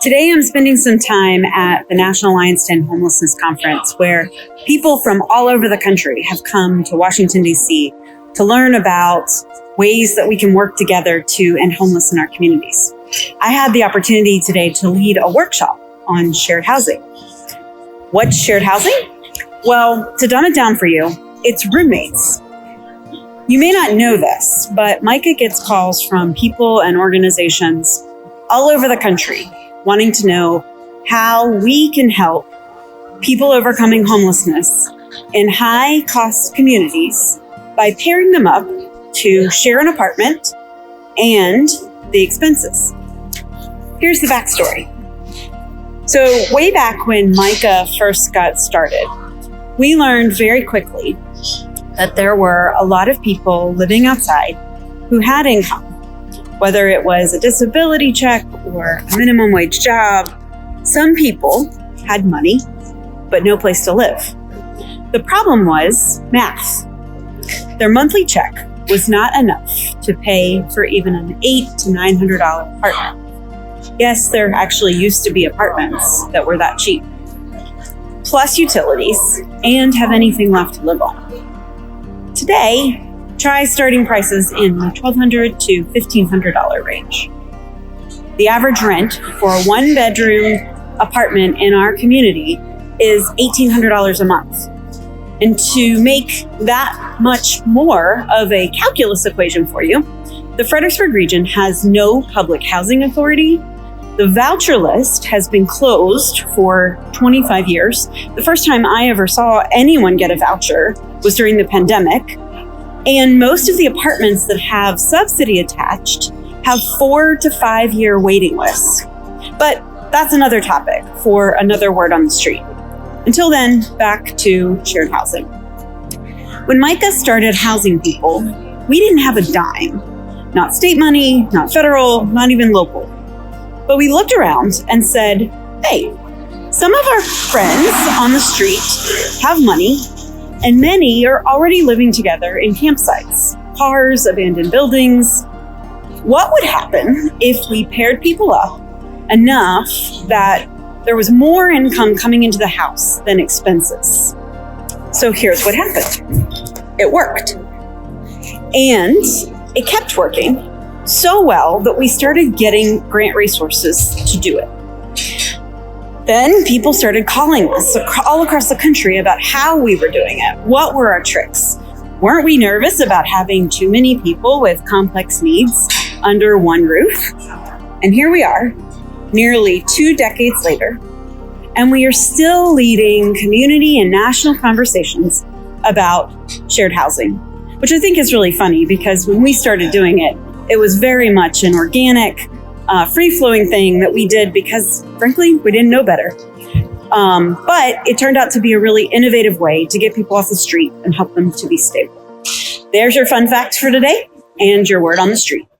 Today, I'm spending some time at the National Alliance to End Homelessness Conference, where people from all over the country have come to Washington, D.C. to learn about ways that we can work together to end homelessness in our communities. I had the opportunity today to lead a workshop on shared housing. What's shared housing? Well, to dumb it down for you, it's roommates. You may not know this, but Micah gets calls from people and organizations all over the country wanting to know how we can help people overcoming homelessness in high-cost communities by pairing them up to share an apartment and the expenses. Here's the backstory. So way back when Micah first got started, we learned very quickly that there were a lot of people living outside who had income, whether it was a disability check or a minimum wage job. Some people had money, but no place to live. The problem was math. Their monthly check was not enough to pay for even an $800 to $900 apartment. Yes, there actually used to be apartments that were that cheap, plus utilities, and have anything left to live on. Today, try starting prices in the $1,200 to $1,500 range. The average rent for a one-bedroom apartment in our community is $1,800 a month. And to make that much more of a calculus equation for you, the Fredericksburg region has no public housing authority. The voucher list has been closed for 25 years. The first time I ever saw anyone get a voucher was during the pandemic. And most of the apartments that have subsidy attached have 4 to 5 year waiting lists. But that's another topic for another word on the street. Until then, back to shared housing. When Micah started housing people, we didn't have a dime. Not state money, not federal, not even local. But we looked around and said, hey, some of our friends on the street have money, and many are already living together in campsites, cars, abandoned buildings. What would happen if we paired people up enough that there was more income coming into the house than expenses? So here's what happened. It worked. And it kept working so well that we started getting grant resources to do it. Then people started calling us all across the country about how we were doing it. What were our tricks? Weren't we nervous about having too many people with complex needs under one roof? And here we are, nearly 2 decades later, and we are still leading community and national conversations about shared housing, which I think is really funny because when we started doing it, it was very much an organic, free-flowing thing that we did because, frankly, we didn't know better. But it turned out to be a really innovative way to get people off the street and help them to be stable. There's your fun fact for today and your word on the street.